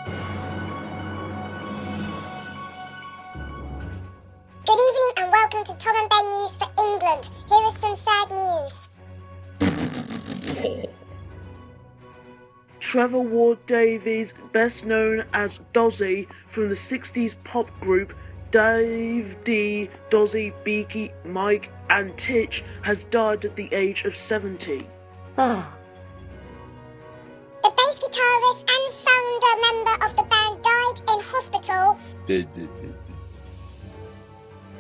Good evening and welcome to Tom and Ben News for England. Here is some sad news. Trevor Ward-Davies, best known as Dozzy from the 60s pop group Dave D, Dozzy, Beaky, Mike and Titch, has died at the age of 70. The bass guitarist and founder member of the band died in hospital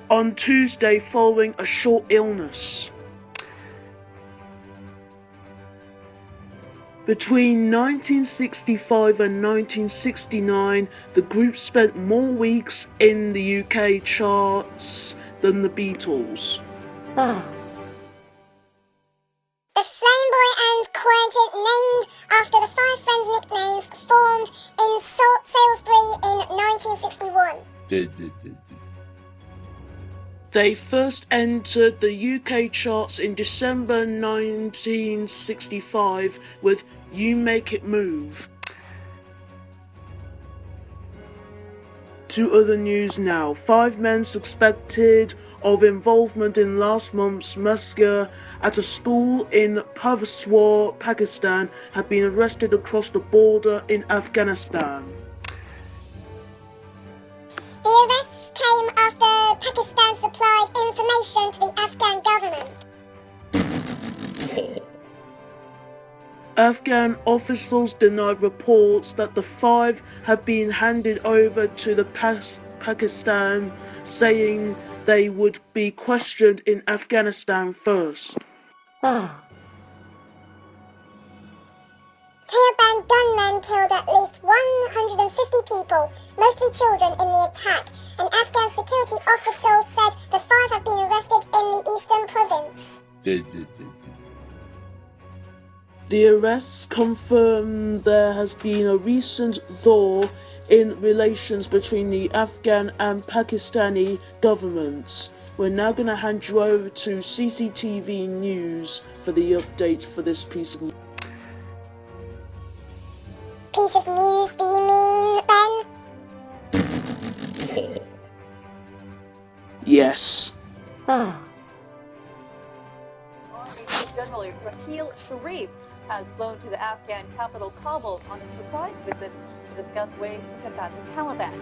on Tuesday following a short illness. Between 1965 and 1969, the group spent more weeks in the UK charts than the Beatles. The Flamboyant Quartet, named after the five friends' nicknames, formed in Salisbury in 1961. They first entered the UK charts in December 1965 with You Make It Move. To other news now. 5 men suspected of involvement in last month's massacre at a school in Peshawar, Pakistan, have been arrested across the border in Afghanistan. The arrests came after Pakistan supplied information to the Afghan government. Afghan officials denied reports that the 5 had been handed over to the Pakistan, saying they would be questioned in Afghanistan first. Taliban gunmen killed at least 150 people, mostly children, in the attack. An Afghan security official said the 5 have been arrested in the eastern province. The arrests confirm there has been a recent thaw in relations between the Afghan and Pakistani governments. We're now going to hand you over to CCTV News for the update for this piece of news. Piece of news, do you mean, Ben? Yes. General Raheel Sharif has flown to the Afghan capital Kabul on a surprise visit to discuss ways to combat the Taliban.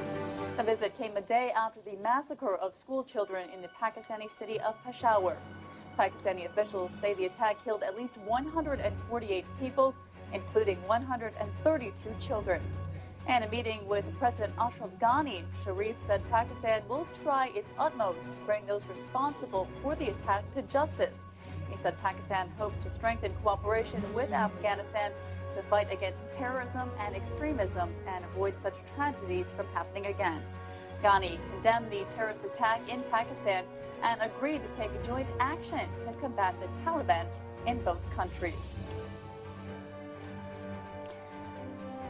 The visit came a day after the massacre of school children in the Pakistani city of Peshawar. Pakistani officials say the attack killed at least 148 people, including 132 children. In a meeting with President Ashraf Ghani, Sharif said Pakistan will try its utmost to bring those responsible for the attack to justice. He said Pakistan hopes to strengthen cooperation with Afghanistan to fight against terrorism and extremism and avoid such tragedies from happening again. Ghani condemned the terrorist attack in Pakistan and agreed to take joint action to combat the Taliban in both countries.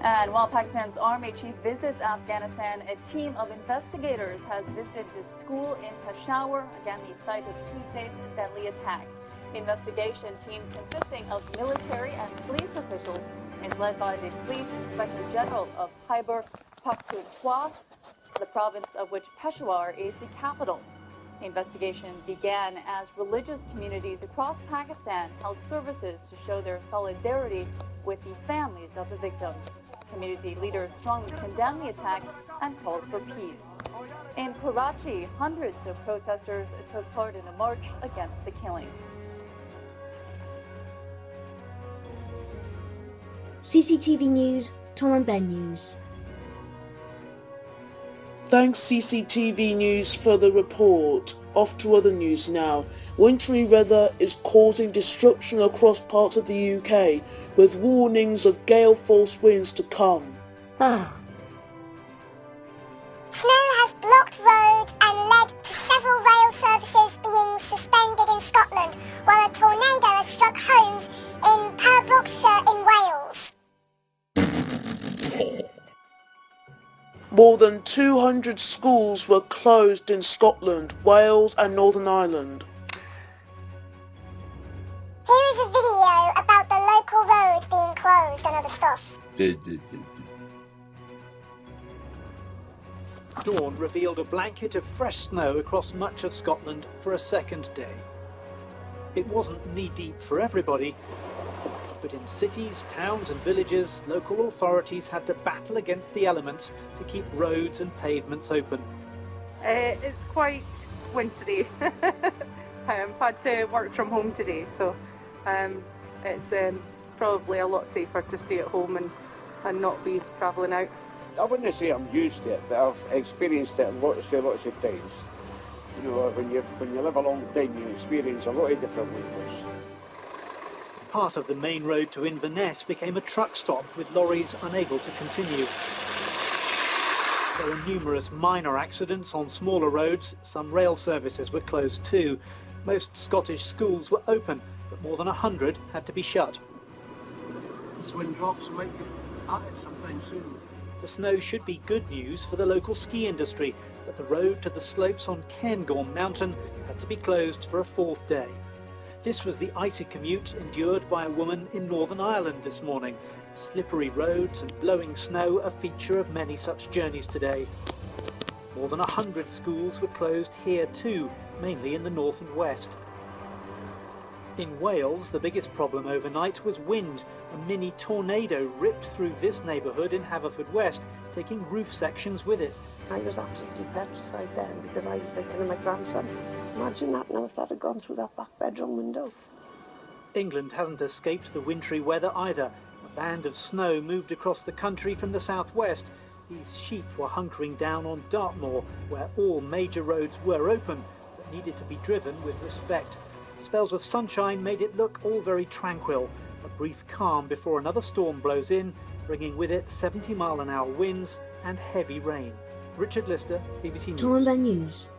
And while Pakistan's army chief visits Afghanistan, a team of investigators has visited the school in Peshawar, again the site of Tuesday's deadly attack. The investigation team, consisting of military and police officials, is led by the Police Inspector General of Khyber Pakhtunkhwa, the province of which Peshawar is the capital. The investigation began as religious communities across Pakistan held services to show their solidarity with the families of the victims. Community leaders strongly condemned the attack and called for peace. In Karachi, hundreds of protesters took part in a march against the killings. CCTV News, Tom and Ben News. Thanks CCTV News for the report. Off to other news now. Wintry weather is causing destruction across parts of the UK, with warnings of gale force winds to come. Snow has blocked roads and led to several rail services being suspended in Scotland, while a tornado has struck homes in Pembrokeshire in Wales. More than 200 schools were closed in Scotland, Wales and Northern Ireland. Here is a video about the local roads being closed and other stuff. dawn revealed a blanket of fresh snow across much of Scotland for a second day. It wasn't knee-deep for everybody, but in cities, towns and villages, local authorities had to battle against the elements to keep roads and pavements open. It's quite wintry. I've had to work from home today, so it's probably a lot safer to stay at home and not be travelling out. I wouldn't say I'm used to it, but I've experienced it lots of times. You know, when you live a long time, you experience a lot of different winters. Part of the main road to Inverness became a truck stop with lorries unable to continue. There were numerous minor accidents on smaller roads. Some rail services were closed too. Most Scottish schools were open, but more than 100 had to be shut. This wind drops might get added sometime soon. The snow should be good news for the local ski industry, but the road to the slopes on Cairngorm Mountain had to be closed for a fourth day. This was the icy commute endured by a woman in Northern Ireland this morning. Slippery roads and blowing snow a feature of many such journeys today. More than 100 schools were closed here too, mainly in the north and west. In Wales, the biggest problem overnight was wind. A mini tornado ripped through this neighbourhood in Haverfordwest, taking roof sections with it. I was absolutely petrified then because I was thinking of my grandson. Imagine that now if that had gone through that back bedroom window. England hasn't escaped the wintry weather either. A band of snow moved across the country from the southwest. These sheep were hunkering down on Dartmoor, where all major roads were open, but needed to be driven with respect. Spells of sunshine made it look all very tranquil. A brief calm before another storm blows in, bringing with it 70-mile-an-hour winds and heavy rain. Richard Lister, BBC News. Tom and Ben News.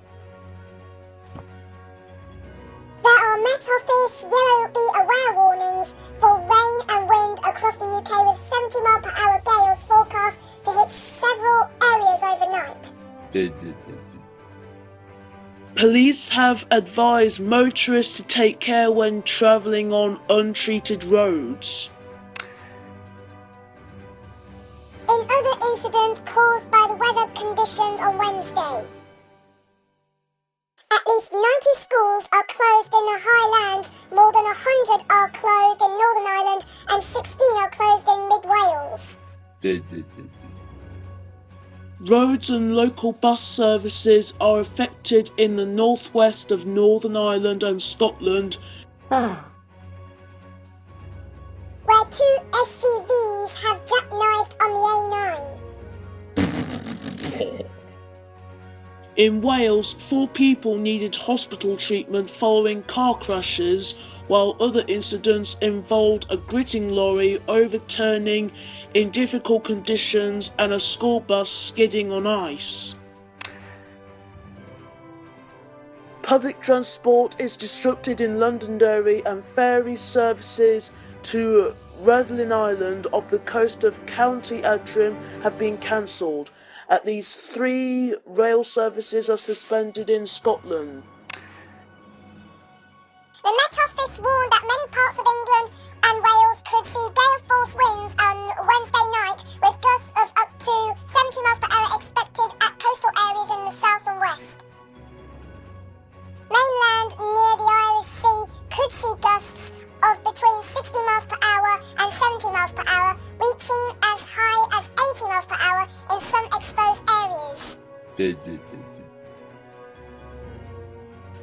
There are Met Office yellow be aware warnings for rain and wind across the UK, with 70-mile-per-hour gales forecast to hit several areas overnight. Police have advised motorists to take care when travelling on untreated roads. In other incidents caused by the weather conditions on Wednesday, at least 90 schools are closed in the Highlands, more than 100 are closed in Northern Ireland, and 16 are closed in mid-Wales. Roads and local bus services are affected in the northwest of Northern Ireland and Scotland, where 2 SUVs have jackknifed on the A9. In Wales, 4 people needed hospital treatment following car crashes, while other incidents involved a gritting lorry overturning in difficult conditions and a school bus skidding on ice. Public transport is disrupted in Londonderry, and ferry services to Rathlin Island off the coast of County Antrim have been cancelled. At least 3 rail services are suspended in Scotland. The Met Office warned that many parts of England and Wales could see gale force winds on Wednesday night, with gusts of up to 70 miles per hour expected at coastal areas in the south and west. Mainland near the Irish Sea could see gusts of between 60 miles per hour and 70 miles per hour, reaching as high as 80 miles per hour in some exposed areas.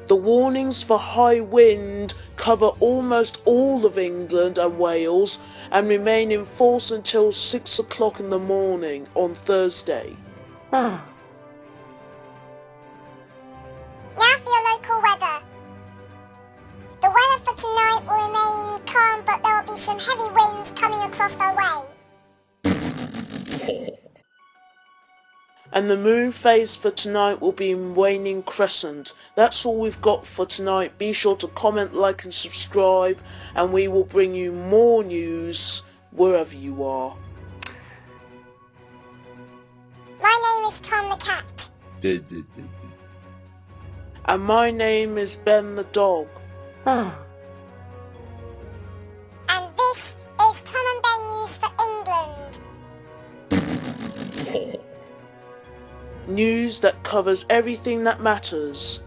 The warnings for high wind cover almost all of England and Wales and remain in force until 6 o'clock in the morning on Thursday. Now for your local weather. The weather for tonight will remain calm, but there will be some heavy winds coming across our way. And the moon phase for tonight will be in waning crescent. That's all we've got for tonight. Be sure to comment, like and subscribe, and we will bring you more news wherever you are. My name is Tom the Cat. And my name is Ben the Dog. And this is Tom and Ben News for England. News that covers everything that matters.